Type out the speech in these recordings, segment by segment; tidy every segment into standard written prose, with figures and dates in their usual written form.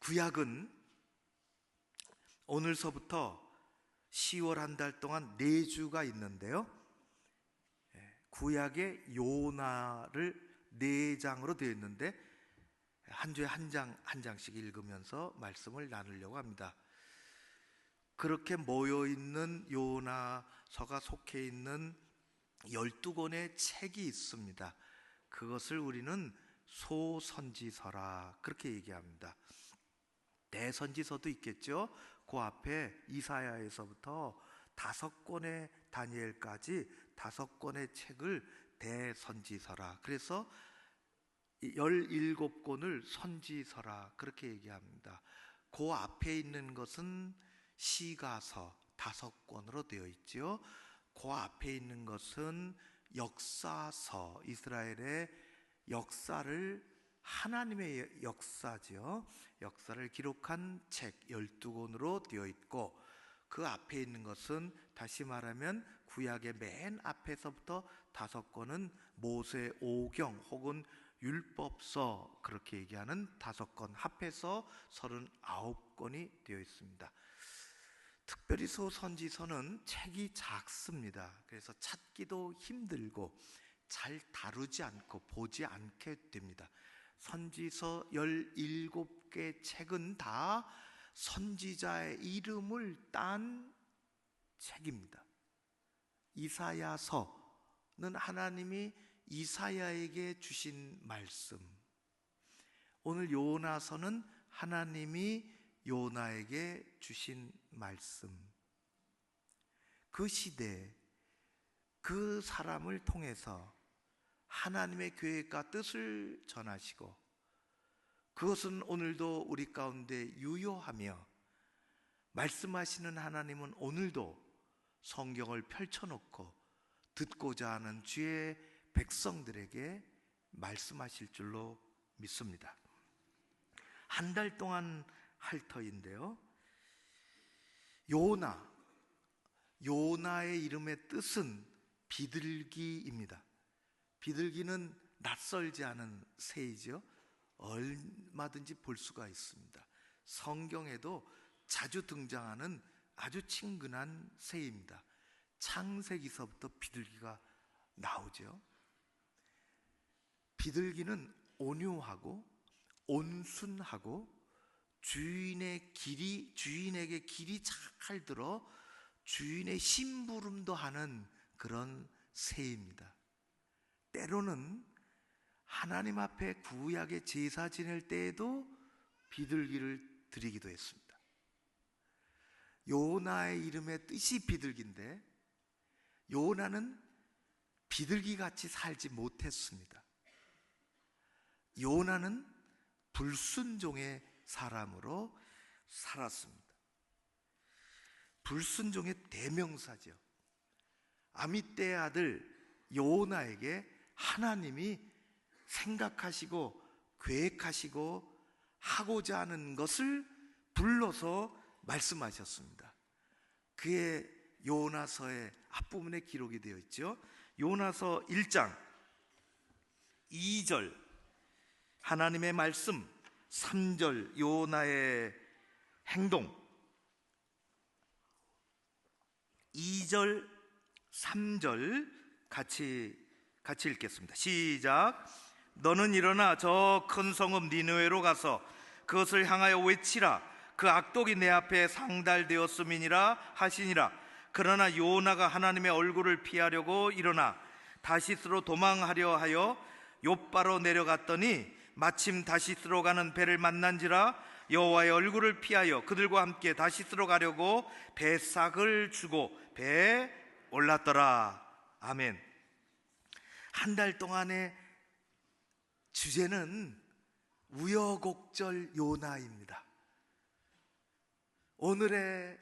구약은 오늘서부터 10월 한 달 동안 4주가 있는데요, 구약의 요나를 4장으로 되어 있는데 한 주에 한 장씩 읽으면서 말씀을 나누려고 합니다. 그렇게 모여있는 요나서가 속해 있는 12권의 책이 있습니다. 그것을 우리는 소선지서라 그렇게 얘기합니다. 대선지서도 있겠죠. 그 앞에 이사야에서부터 5권의 다니엘까지 5권의 책을 대선지서라, 그래서 17권을 선지서라 그렇게 얘기합니다. 그 앞에 있는 것은 시가서 5권으로 되어 있죠. 그 앞에 있는 것은 역사서, 이스라엘의 역사를, 하나님의 역사죠, 역사를 기록한 책 12권으로 되어 있고, 그 앞에 있는 것은 다시 말하면 구약의 맨 앞에서부터 5권은 모세 오경 혹은 율법서, 그렇게 얘기하는 5권 합해서 39권이 되어 있습니다. 특별히 소선지서는 책이 작습니다. 그래서 찾기도 힘들고 잘 다루지 않고 보지 않게 됩니다. 선지서 17개 책은 다 선지자의 이름을 딴 책입니다. 이사야서는 하나님이 이사야에게 주신 말씀, 오늘 요나서는 하나님이 요나에게 주신 말씀, 그 시대 그 사람을 통해서 하나님의 계획과 뜻을 전하시고, 그것은 오늘도 우리 가운데 유효하며, 말씀하시는 하나님은 오늘도 성경을 펼쳐놓고 듣고자 하는 주의 백성들에게 말씀하실 줄로 믿습니다. 한 달 동안 할 터인데요, 요나의 이름의 뜻은 비둘기입니다. 비둘기는 낯설지 않은 새이죠. 얼마든지 볼 수가 있습니다. 성경에도 자주 등장하는 아주 친근한 새입니다. 창세기서부터 비둘기가 나오죠. 비둘기는 온유하고 온순하고 주인에게 길이 잘 들어 주인의 심부름도 하는 그런 새입니다. 때로는 하나님 앞에 구약의 제사 지낼 때에도 비둘기를 드리기도 했습니다. 요나의 이름의 뜻이 비둘기인데 요나는 비둘기같이 살지 못했습니다. 요나는 불순종의 사람으로 살았습니다. 불순종의 대명사죠. 아미떼의 아들 요나에게 하나님이 생각하시고 계획하시고 하고자 하는 것을 불러서 말씀하셨습니다. 그의 요나서의 앞부분에 기록이 되어 있죠. 요나서 1장 2절 하나님의 말씀, 3절 요나의 행동, 2절 3절 같이 읽겠습니다. 시작. 너는 일어나 저 큰 성읍 니느웨로 가서 그것을 향하여 외치라. 그 악독이 내 앞에 상달되었음이니라 하시니라. 그러나 요나가 하나님의 얼굴을 피하려고 일어나 다시스로 도망하려 하여 욥바로 내려갔더니 마침 다시스로 가는 배를 만난지라. 여호와의 얼굴을 피하여 그들과 함께 다시스로 가려고 배삭을 주고 배에 올랐더라. 아멘. 한 달 동안의 주제는 우여곡절 요나입니다. 오늘의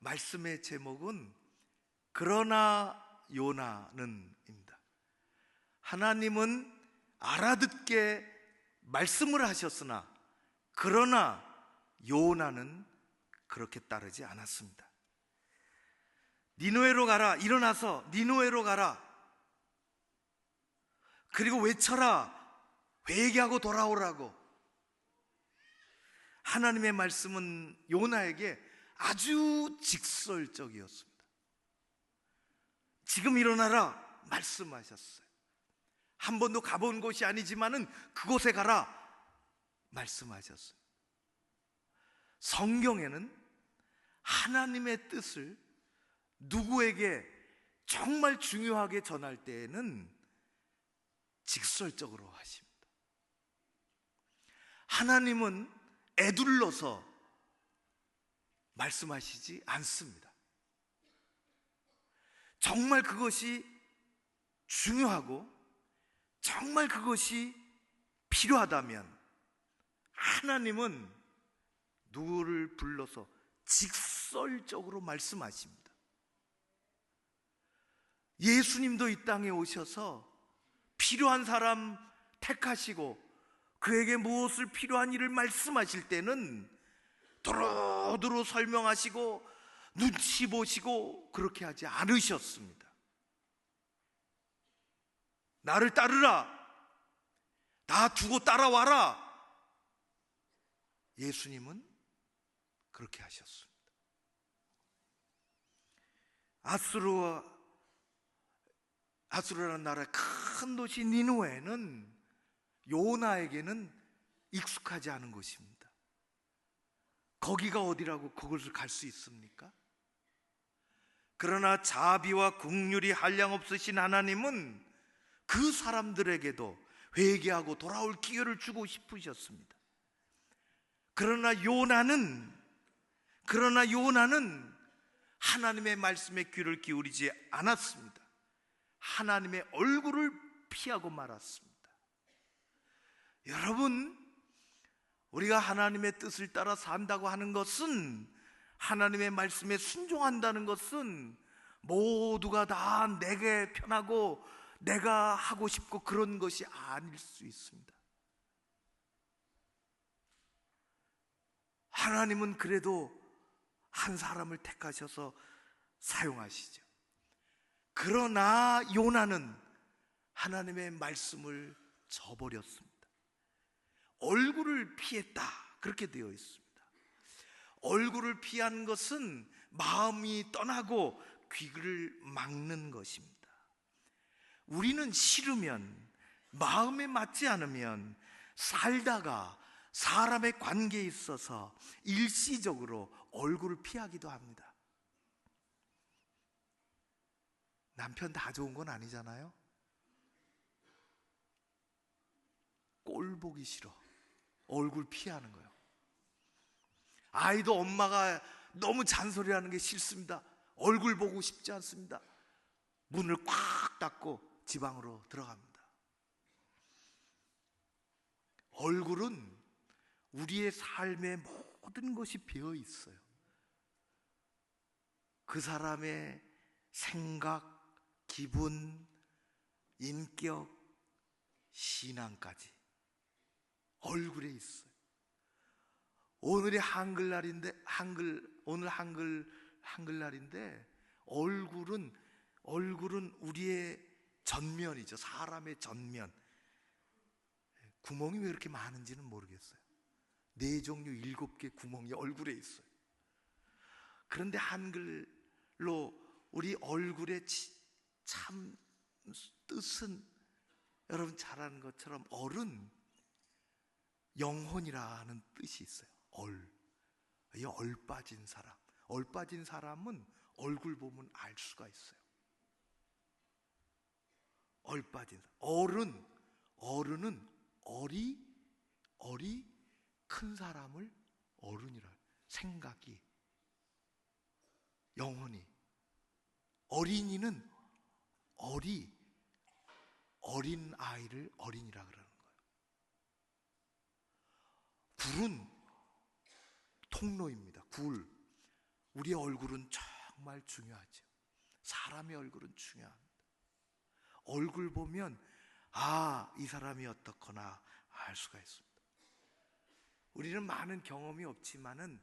말씀의 제목은 그러나 요나는입니다. 하나님은 알아듣게 말씀을 하셨으나 그러나 요나는 그렇게 따르지 않았습니다. 니느웨로 가라. 일어나서 니느웨로 가라. 그리고 외쳐라. 회개하고 돌아오라고. 하나님의 말씀은 요나에게 아주 직설적이었습니다. 지금 일어나라 말씀하셨어요. 한 번도 가본 곳이 아니지만은 그곳에 가라 말씀하셨어요. 성경에는 하나님의 뜻을 누구에게 정말 중요하게 전할 때에는 직설적으로 하십니다. 하나님은 에둘러서 말씀하시지 않습니다. 정말 그것이 중요하고 정말 그것이 필요하다면 하나님은 누구를 불러서 직설적으로 말씀하십니다. 예수님도 이 땅에 오셔서 필요한 사람 택하시고 그에게 무엇을 필요한 일을 말씀하실 때는 도로도로 설명하시고 눈치 보시고 그렇게 하지 않으셨습니다. 나를 따르라, 나 두고 따라와라. 예수님은 그렇게 하셨습니다. 아수르라는 나라의 큰 도시 니느웨는 요나에게는 익숙하지 않은 곳입니다. 거기가 어디라고 그곳을 갈 수 있습니까? 그러나 자비와 긍휼이 한량없으신 하나님은 그 사람들에게도 회개하고 돌아올 기회를 주고 싶으셨습니다. 그러나 요나는 하나님의 말씀에 귀를 기울이지 않았습니다. 하나님의 얼굴을 피하고 말았습니다. 여러분, 우리가 하나님의 뜻을 따라 산다고 하는 것은, 하나님의 말씀에 순종한다는 것은 모두가 다 내게 편하고 내가 하고 싶고 그런 것이 아닐 수 있습니다. 하나님은 그래도 한 사람을 택하셔서 사용하시죠. 그러나 요나는 하나님의 말씀을 저버렸습니다. 얼굴을 피했다, 그렇게 되어 있습니다. 얼굴을 피한 것은 마음이 떠나고 귀를 막는 것입니다. 우리는 싫으면, 마음에 맞지 않으면 살다가 사람의 관계에 있어서 일시적으로 얼굴을 피하기도 합니다. 남편 다 좋은 건 아니잖아요. 꼴 보기 싫어, 얼굴 피하는 거예요. 아이도 엄마가 너무 잔소리하는 게 싫습니다. 얼굴 보고 싶지 않습니다. 문을 꽉 닫고 지방으로 들어갑니다. 얼굴은 우리의 삶의 모든 것이 배어 있어요. 그 사람의 생각, 기분, 인격, 신앙까지 얼굴에 있어요. 오늘이 한글날인데, 오늘 한글날인데 얼굴은 우리의 전면이죠. 사람의 전면. 구멍이 왜 이렇게 많은지는 모르겠어요. 4종류 7개 구멍이 얼굴에 있어요. 그런데 한글로 우리 얼굴의 참 뜻은 여러분 잘 아는 것처럼 얼은 영혼이라는 뜻이 있어요. 이 빠진 사람. 빠진 사람은 얼굴 보면 알 수가 있어요. 빠진 사람. 어른은 얼이 큰 사람을 어른이라, 생각이, 영혼이. 어린이는 어린 아이를 어린이라 그러는 거예요. 굴은 통로입니다. 우리의 얼굴은 정말 중요하죠. 사람의 얼굴은 중요합니다. 얼굴 보면 이 사람이 어떻거나 알 수가 있습니다. 우리는 많은 경험이 없지만은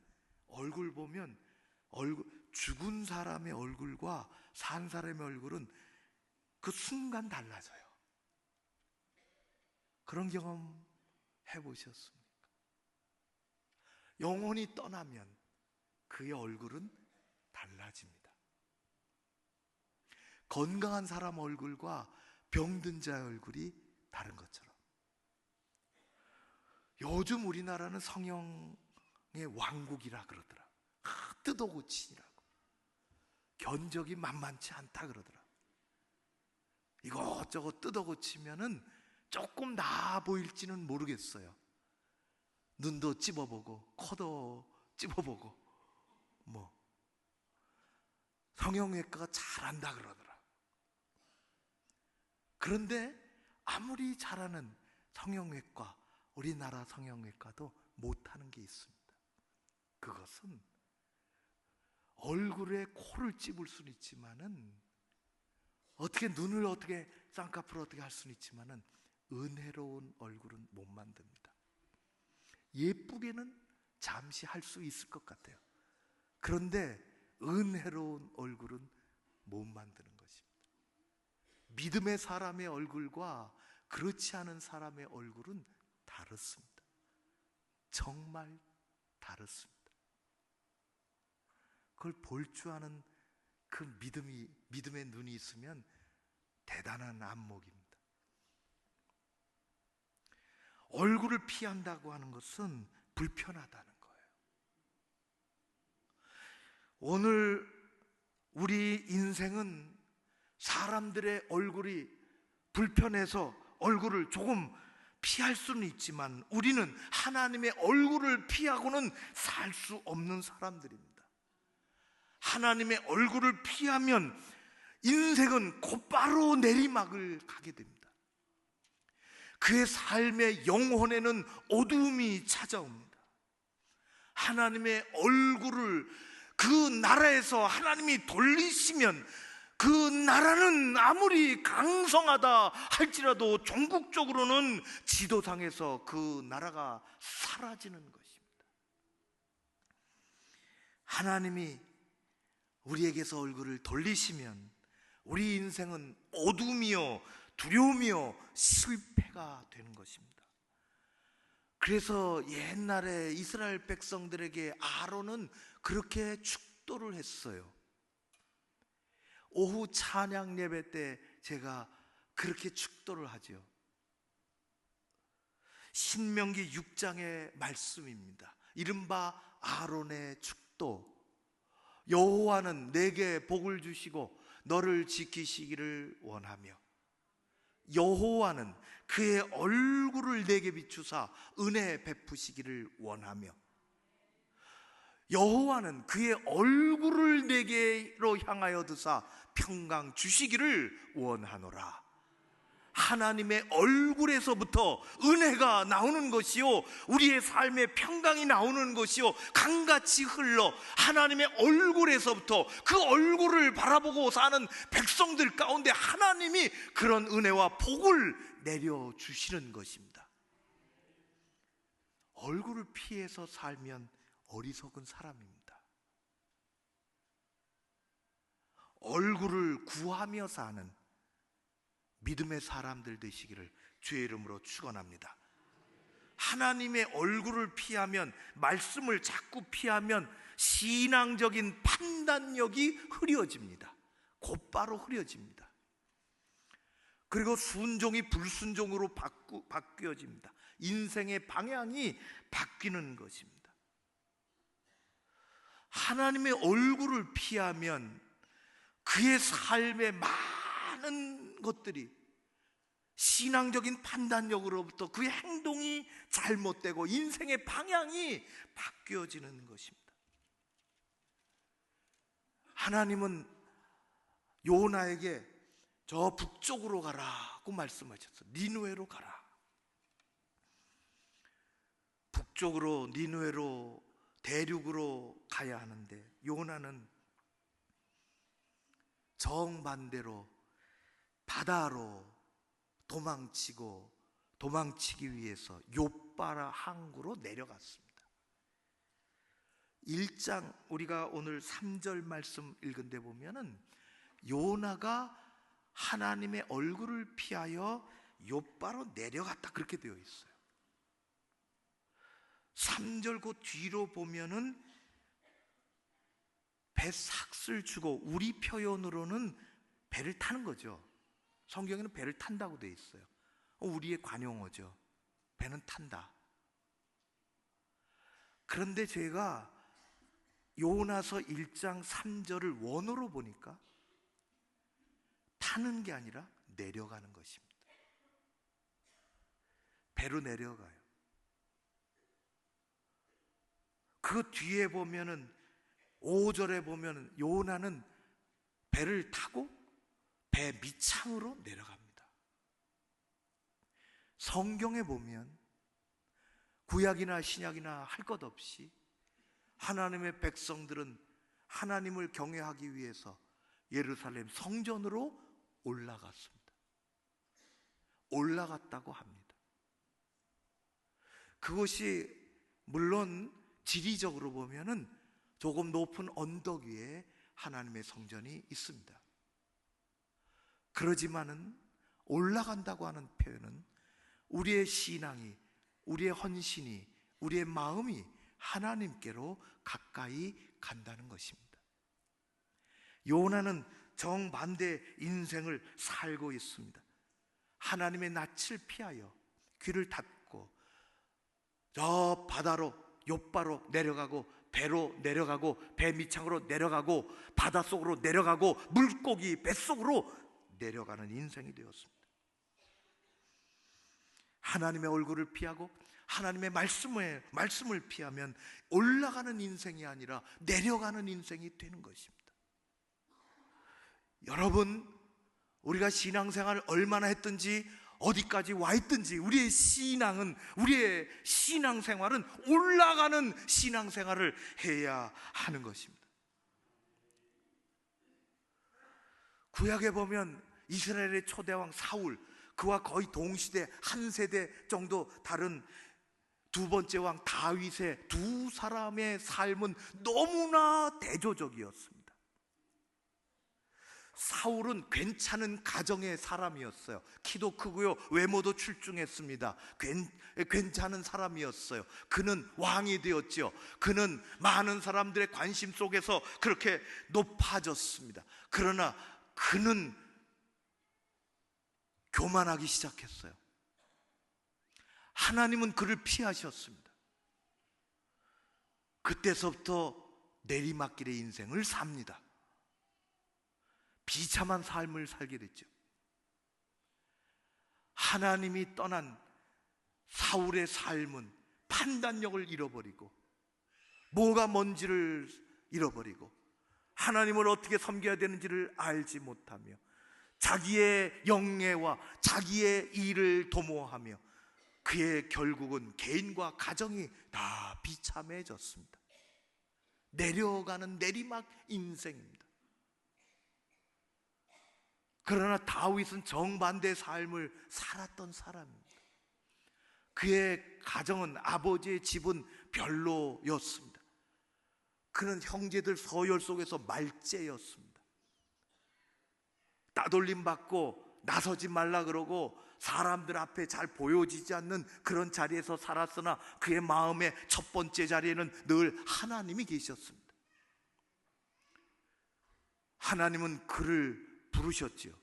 얼굴 보면 죽은 사람의 얼굴과 산 사람의 얼굴은 그 순간 달라져요. 그런 경험 해보셨습니까? 영혼이 떠나면 그의 얼굴은 달라집니다. 건강한 사람 얼굴과 병든 자의 얼굴이 다른 것처럼 요즘 우리나라는 성형의 왕국이라 그러더라. 뜯어고치라고. 견적이 만만치 않다 그러더라. 이것저것 뜯어고치면은 조금 나아 보일지는 모르겠어요. 눈도 찝어보고 코도 찝어보고 성형외과가 잘한다 그러더라. 그런데 아무리 잘하는 성형외과, 우리나라 성형외과도 못하는 게 있습니다. 그것은 얼굴에 코를 찝을 수는 있지만은, 어떻게 눈을 어떻게 쌍꺼풀을 어떻게 할 수는 있지만은 은혜로운 얼굴은 못 만듭니다. 예쁘게는 잠시 할 수 있을 것 같아요. 그런데 은혜로운 얼굴은 못 만드는 것입니다. 믿음의 사람의 얼굴과 그렇지 않은 사람의 얼굴은 다릅니다. 정말 다릅니다. 그걸 볼 줄 아는 그 믿음의 눈이 있으면 대단한 안목입니다. 얼굴을 피한다고 하는 것은 불편하다는 거예요. 오늘 우리 인생은 사람들의 얼굴이 불편해서 얼굴을 조금 피할 수는 있지만 우리는 하나님의 얼굴을 피하고는 살 수 없는 사람들입니다. 하나님의 얼굴을 피하면 인생은 곧바로 내리막을 가게 됩니다. 그의 삶의 영혼에는 어두움이 찾아옵니다. 하나님의 얼굴을 그 나라에서 하나님이 돌리시면 그 나라는 아무리 강성하다 할지라도 종국적으로는 지도상에서 그 나라가 사라지는 것입니다. 하나님이 우리에게서 얼굴을 돌리시면 우리 인생은 어둠이요 두려움이요 실패가 되는 것입니다. 그래서 옛날에 이스라엘 백성들에게 아론은 그렇게 축도를 했어요. 오후 찬양 예배 때 제가 그렇게 축도를 하죠. 신명기 6장의 말씀입니다. 이른바 아론의 축도. 여호와는 내게 복을 주시고 너를 지키시기를 원하며 여호와는 그의 얼굴을 내게 비추사 은혜 베푸시기를 원하며 여호와는 그의 얼굴을 내게로 향하여 드사 평강 주시기를 원하노라. 하나님의 얼굴에서부터 은혜가 나오는 것이요 우리의 삶의 평강이 나오는 것이요 강같이 흘러 하나님의 얼굴에서부터 그 얼굴을 바라보고 사는 백성들 가운데 하나님이 그런 은혜와 복을 내려주시는 것입니다. 얼굴을 피해서 살면 어리석은 사람입니다. 얼굴을 구하며 사는 믿음의 사람들 되시기를 주의 이름으로 축원합니다. 하나님의 얼굴을 피하면, 말씀을 자꾸 피하면 신앙적인 판단력이 흐려집니다. 곧바로 흐려집니다. 그리고 순종이 불순종으로 바뀌어집니다. 인생의 방향이 바뀌는 것입니다. 하나님의 얼굴을 피하면 그의 삶의 많은 것들이 신앙적인 판단력으로부터 그의 행동이 잘못되고 인생의 방향이 바뀌어지는 것입니다. 하나님은 요나에게 저 북쪽으로 가라고 말씀하셨어요. 니느웨로 가라. 북쪽으로 니느웨로 대륙으로 가야 하는데 요나는 정반대로 바다로 도망치기 위해서 욥바라 항구로 내려갔습니다. 1장 우리가 오늘 3절 말씀 읽은 데 보면은 요나가 하나님의 얼굴을 피하여 욥바로 내려갔다 그렇게 되어 있어요. 3절 그 뒤로 보면은 배 삭슬 주고, 우리 표현으로는 배를 타는 거죠. 성경에는 배를 탄다고 돼 있어요. 우리의 관용어죠. 배는 탄다. 그런데 제가 요나서 1장 3절을 원어로 보니까 타는 게 아니라 내려가는 것입니다. 배로 내려가요. 그 뒤에 보면은 5절에 보면은 요나는 배를 타고 배 밑창으로 내려갑니다. 성경에 보면 구약이나 신약이나 할 것 없이 하나님의 백성들은 하나님을 경외하기 위해서 예루살렘 성전으로 올라갔습니다. 올라갔다고 합니다. 그것이 물론 지리적으로 보면은 조금 높은 언덕 위에 하나님의 성전이 있습니다. 그러지만은 올라간다고 하는 표현은 우리의 신앙이, 우리의 헌신이, 우리의 마음이 하나님께로 가까이 간다는 것입니다. 요나는 정반대 인생을 살고 있습니다. 하나님의 낯을 피하여 귀를 닫고 저 바다로, 욥바로 내려가고, 배로 내려가고, 배 밑창으로 내려가고, 바닷속으로 내려가고, 물고기 뱃속으로 내려가는 인생이 되었습니다. 하나님의 얼굴을 피하고 하나님의 말씀을 피하면 올라가는 인생이 아니라 내려가는 인생이 되는 것입니다. 여러분, 우리가 신앙생활을 얼마나 했든지 어디까지 와 있든지 우리의 신앙생활은 올라가는 신앙생활을 해야 하는 것입니다. 구약에 보면 이스라엘의 초대왕 사울, 그와 거의 동시대 한 세대 정도 다른 두 번째 왕 다윗의 두 사람의 삶은 너무나 대조적이었습니다. 사울은 괜찮은 가정의 사람이었어요. 키도 크고요, 외모도 출중했습니다. 괜찮은 사람이었어요. 그는 왕이 되었죠. 그는 많은 사람들의 관심 속에서 그렇게 높아졌습니다. 그러나 그는 교만하기 시작했어요. 하나님은 그를 피하셨습니다. 그때서부터 내리막길의 인생을 삽니다. 비참한 삶을 살게 됐죠. 하나님이 떠난 사울의 삶은 판단력을 잃어버리고, 뭐가 뭔지를 잃어버리고, 하나님을 어떻게 섬겨야 되는지를 알지 못하며 자기의 영예와 자기의 일을 도모하며 그의 결국은 개인과 가정이 다 비참해졌습니다. 내려가는 내리막 인생입니다. 그러나 다윗은 정반대의 삶을 살았던 사람입니다. 그의 가정은, 아버지의 집은 별로였습니다. 그는 형제들 서열 속에서 말째였습니다. 따돌림 받고 나서지 말라 그러고 사람들 앞에 잘 보여지지 않는 그런 자리에서 살았으나 그의 마음의 첫 번째 자리에는 늘 하나님이 계셨습니다. 하나님은 그를 부르셨지요.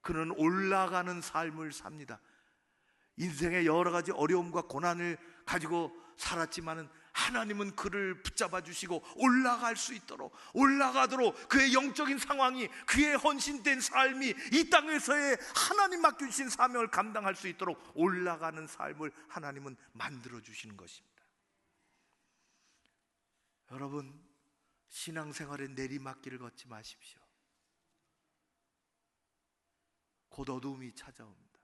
그는 올라가는 삶을 삽니다. 인생의 여러 가지 어려움과 고난을 가지고 살았지만은 하나님은 그를 붙잡아 주시고 올라갈 수 있도록, 올라가도록 그의 영적인 상황이, 그의 헌신된 삶이 이 땅에서의 하나님 맡겨주신 사명을 감당할 수 있도록 올라가는 삶을 하나님은 만들어 주시는 것입니다. 여러분, 신앙생활의 내리막길을 걷지 마십시오. 곧 어두움이 찾아옵니다.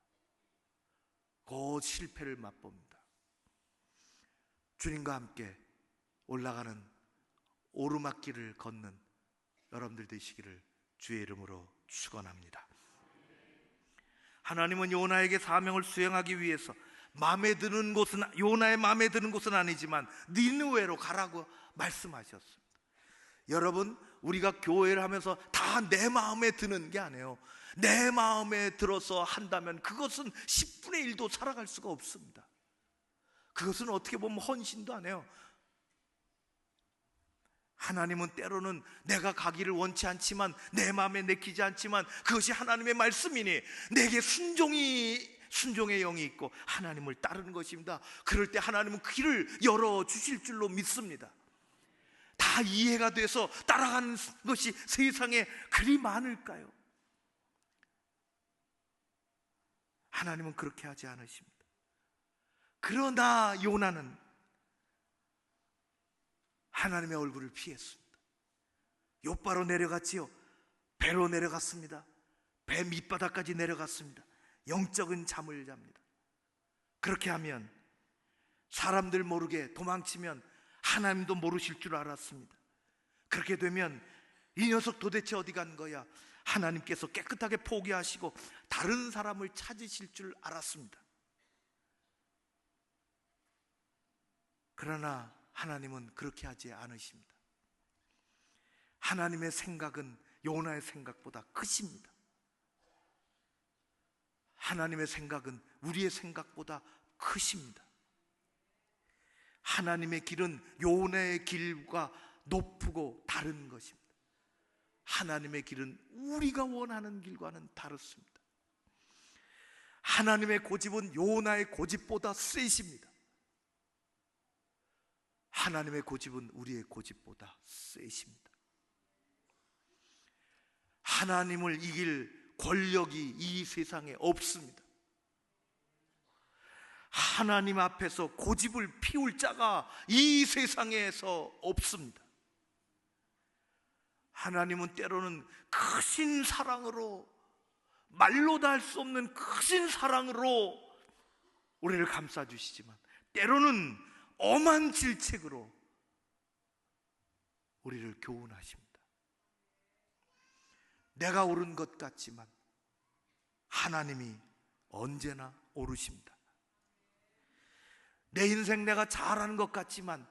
곧 실패를 맛봅니다. 주님과 함께 올라가는 오르막길을 걷는 여러분들 되시기를 주의 이름으로 축원합니다. 하나님은 요나에게 사명을 수행하기 위해서 요나의 마음에 드는 곳은 아니지만 니느웨로 가라고 말씀하셨습니다. 여러분, 우리가 교회를 하면서 다 내 마음에 드는 게 아니에요. 내 마음에 들어서 한다면 그것은 10분의 1도 살아갈 수가 없습니다. 그것은 어떻게 보면 헌신도 안 해요. 하나님은 때로는 내가 가기를 원치 않지만, 내 마음에 내키지 않지만 그것이 하나님의 말씀이니 내게 순종의 영이 있고 하나님을 따르는 것입니다. 그럴 때 하나님은 길을 열어주실 줄로 믿습니다. 다 이해가 돼서 따라가는 것이 세상에 그리 많을까요? 하나님은 그렇게 하지 않으십니다. 그러나 요나는 하나님의 얼굴을 피했습니다. 욥바로 내려갔지요. 배로 내려갔습니다. 배 밑바닥까지 내려갔습니다. 영적인 잠을 잡니다. 그렇게 하면, 사람들 모르게 도망치면 하나님도 모르실 줄 알았습니다. 그렇게 되면 이 녀석 도대체 어디 간 거야? 하나님께서 깨끗하게 포기하시고 다른 사람을 찾으실 줄 알았습니다. 그러나 하나님은 그렇게 하지 않으십니다. 하나님의 생각은 요나의 생각보다 크십니다. 하나님의 생각은 우리의 생각보다 크십니다. 하나님의 길은 요나의 길과 높고 다른 것입니다. 하나님의 길은 우리가 원하는 길과는 다릅니다. 하나님의 고집은 요나의 고집보다 세십니다. 하나님의 고집은 우리의 고집보다 세십니다. 하나님을 이길 권력이 이 세상에 없습니다. 하나님 앞에서 고집을 피울 자가 이 세상에서 없습니다. 하나님은 때로는 크신 사랑으로, 말로도 할 수 없는 크신 사랑으로 우리를 감싸주시지만, 때로는 엄한 질책으로 우리를 교훈하십니다. 내가 옳은 것 같지만 하나님이 언제나 옳으십니다. 내 인생 내가 잘하는 것 같지만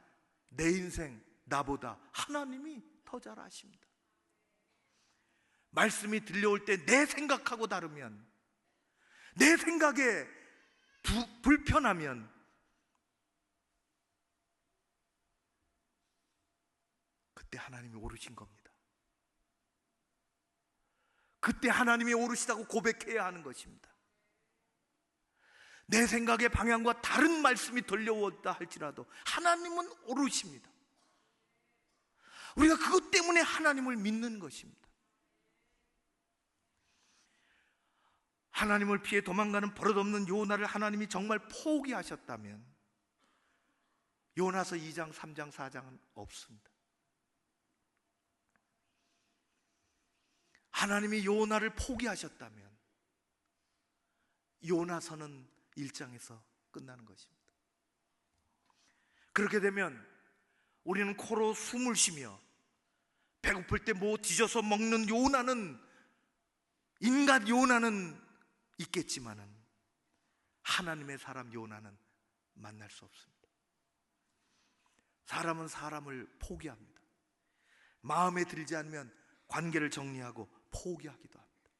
내 인생 나보다 하나님이 더 잘 아십니다. 말씀이 들려올 때 내 생각하고 다르면, 내 생각에 불편하면 그때 하나님이 오르신 겁니다. 그때 하나님이 오르시다고 고백해야 하는 것입니다. 내 생각의 방향과 다른 말씀이 들려왔다 할지라도 하나님은 오르십니다. 우리가 그것 때문에 하나님을 믿는 것입니다. 하나님을 피해 도망가는 버릇없는 요나를 하나님이 정말 포기하셨다면 요나서 2장, 3장, 4장은 없습니다. 하나님이 요나를 포기하셨다면 요나서는 1장에서 끝나는 것입니다. 그렇게 되면 우리는 코로 숨을 쉬며 배고플 때 뭐 뒤져서 먹는 요나는, 인간 요나는 있겠지만은 하나님의 사람 요나는 만날 수 없습니다. 사람은 사람을 포기합니다. 마음에 들지 않으면 관계를 정리하고 포기하기도 합니다.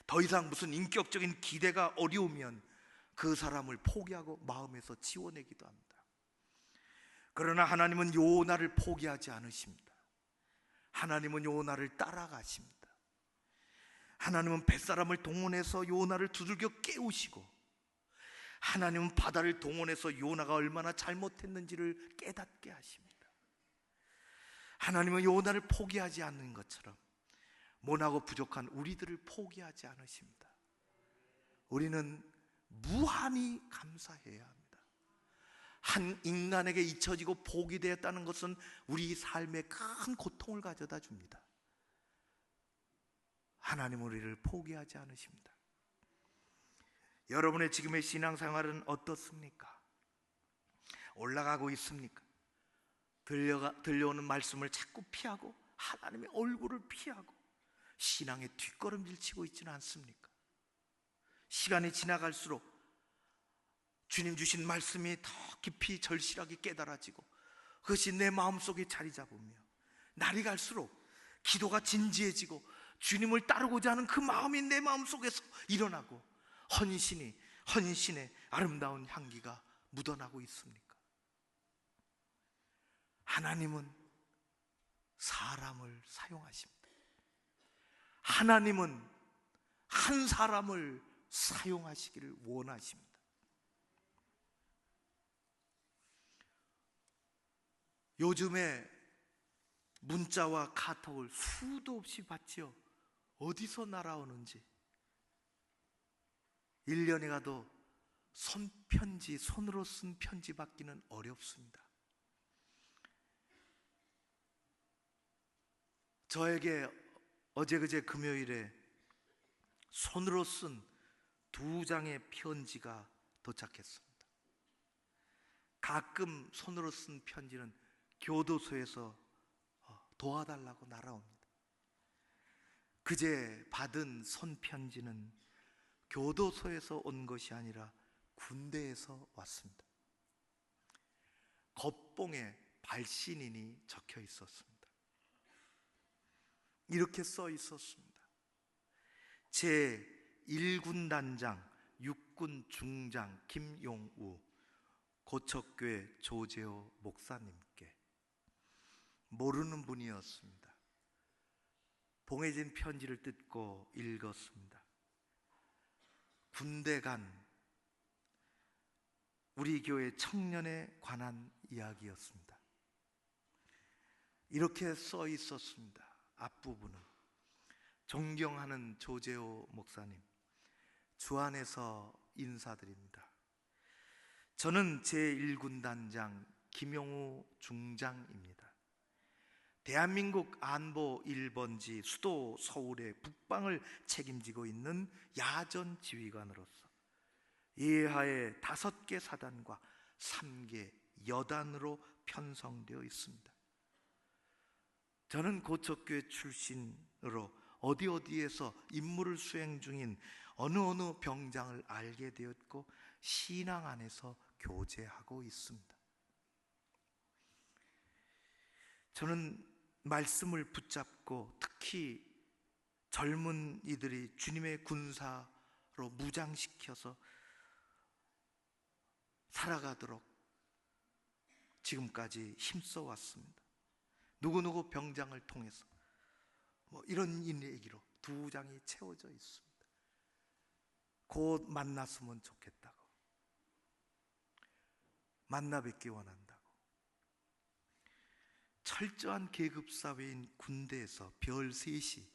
더 이상 무슨 인격적인 기대가 어려우면 그 사람을 포기하고 마음에서 지워내기도 합니다. 그러나 하나님은 요나를 포기하지 않으십니다. 하나님은 요나를 따라가십니다. 하나님은 뱃사람을 동원해서 요나를 두들겨 깨우시고, 하나님은 바다를 동원해서 요나가 얼마나 잘못했는지를 깨닫게 하십니다. 하나님은 요나를 포기하지 않는 것처럼 모나고 부족한 우리들을 포기하지 않으십니다. 우리는 무한히 감사해야 합니다. 한 인간에게 잊혀지고 포기되었다는 것은 우리 삶에 큰 고통을 가져다 줍니다. 하나님은 우리를 포기하지 않으십니다. 여러분의 지금의 신앙생활은 어떻습니까? 올라가고 있습니까? 들려오는 말씀을 자꾸 피하고 하나님의 얼굴을 피하고 신앙에 뒷걸음질 치고 있지는 않습니까? 시간이 지나갈수록 주님 주신 말씀이 더 깊이 절실하게 깨달아지고 그것이 내 마음속에 자리 잡으며, 날이 갈수록 기도가 진지해지고 주님을 따르고자 하는 그 마음이 내 마음속에서 일어나고 헌신의 아름다운 향기가 묻어나고 있습니까? 하나님은 사람을 사용하십니다. 하나님은 한 사람을 사용하시기를 원하십니다. 요즘에 문자와 카톡을 수도 없이 받지요. 어디서 날아오는지. 1년이 가도 손편지, 손으로 쓴 편지 받기는 어렵습니다. 저에게 어제 그제 금요일에 손으로 쓴 2장의 편지가 도착했습니다. 가끔 손으로 쓴 편지는 교도소에서 도와달라고 날아옵니다. 그제 받은 손편지는 교도소에서 온 것이 아니라 군대에서 왔습니다. 겉봉에 발신인이 적혀 있었습니다. 이렇게 써 있었습니다. 제 1군단장 6군 중장 김용우 고척교회 조재호 목사님께. 모르는 분이었습니다. 봉해진 편지를 뜯고 읽었습니다. 군대 간 우리 교회 청년에 관한 이야기였습니다. 이렇게 써 있었습니다. 앞부분은 존경하는 조재호 목사님, 주 안에서 인사드립니다. 저는 제1군단장 김용우 중장입니다. 대한민국 안보 1번지 수도 서울의 북방을 책임지고 있는 야전 지휘관으로서 예하에 5개 사단과 3개 여단으로 편성되어 있습니다. 저는 고척교회 출신으로 어디에서 임무를 수행 중인 어느 병장을 알게 되었고 신앙 안에서 교제하고 있습니다. 저는 말씀을 붙잡고 특히 젊은 이들이 주님의 군사로 무장시켜서 살아가도록 지금까지 힘써 왔습니다. 누구누구 병장을 통해서 이런 얘기로 2장이 채워져 있습니다. 곧 만났으면 좋겠다고, 만나 뵙기 원한다고. 철저한 계급사회인 군대에서 별 셋이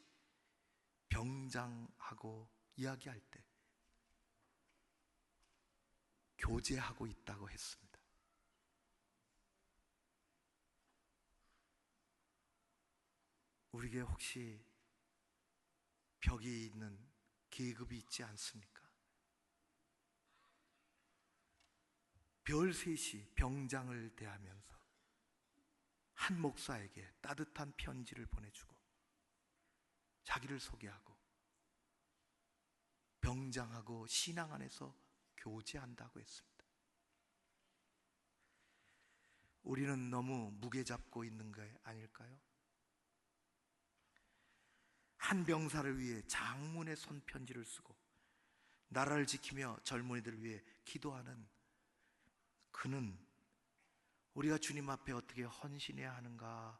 병장하고 이야기할 때 교제하고 있다고 했습니다. 우리에게 혹시 벽이 있는 계급이 있지 않습니까? 별 셋이 병장을 대하면서 한 목사에게 따뜻한 편지를 보내주고 자기를 소개하고 병장하고 신앙 안에서 교제한다고 했습니다. 우리는 너무 무게 잡고 있는 거 아닐까요? 한 병사를 위해 장문의 손편지를 쓰고 나라를 지키며 젊은이들을 위해 기도하는 그는 우리가 주님 앞에 어떻게 헌신해야 하는가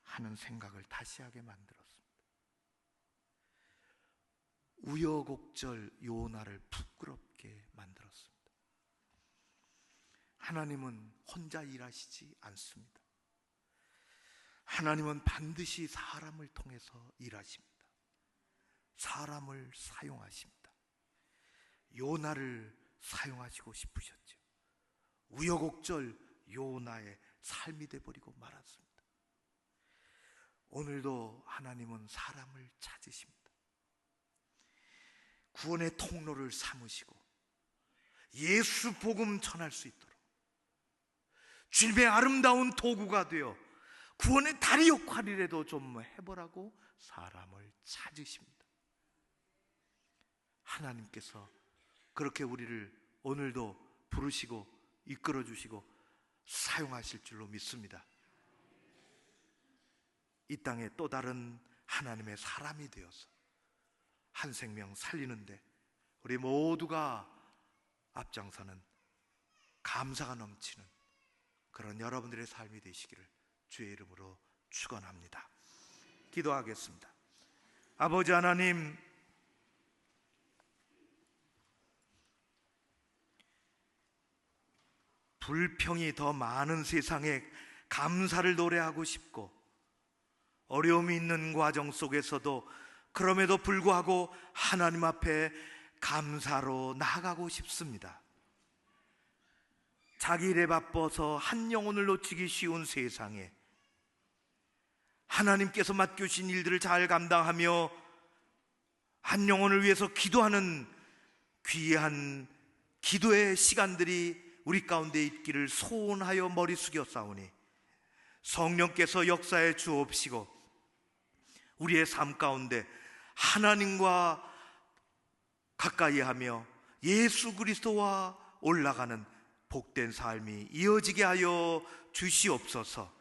하는 생각을 다시 하게 만들었습니다. 우여곡절 요나를 부끄럽게 만들었습니다. 하나님은 혼자 일하시지 않습니다. 하나님은 반드시 사람을 통해서 일하십니다. 사람을 사용하십니다. 요나를 사용하시고 싶으셨죠. 우여곡절 요나의 삶이 되어버리고 말았습니다. 오늘도 하나님은 사람을 찾으십니다. 구원의 통로를 삼으시고 예수 복음 전할 수 있도록 주님의 아름다운 도구가 되어 구원의 다리 역할이라도 좀 해보라고 사람을 찾으십니다. 하나님께서 그렇게 우리를 오늘도 부르시고 이끌어 주시고 사용하실 줄로 믿습니다. 이 땅에 또 다른 하나님의 사람이 되어서 한 생명 살리는데 우리 모두가 앞장서는 감사가 넘치는 그런 여러분들의 삶이 되시기를 주의 이름으로 축원합니다. 기도하겠습니다. 아버지 하나님, 불평이 더 많은 세상에 감사를 노래하고 싶고, 어려움이 있는 과정 속에서도 그럼에도 불구하고 하나님 앞에 감사로 나아가고 싶습니다. 자기 일에 바빠서 한 영혼을 놓치기 쉬운 세상에 하나님께서 맡겨주신 일들을 잘 감당하며 한 영혼을 위해서 기도하는 귀한 기도의 시간들이 우리 가운데 있기를 소원하여 머리 숙여 싸우니, 성령께서 역사해 주옵시고 우리의 삶 가운데 하나님과 가까이 하며 예수 그리스도와 올라가는 복된 삶이 이어지게 하여 주시옵소서.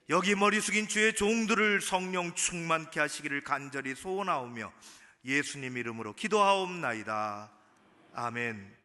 여기 머리 숙인 주의 종들을 성령 충만케 하시기를 간절히 소원하오며 예수님 이름으로 기도하옵나이다. 아멘.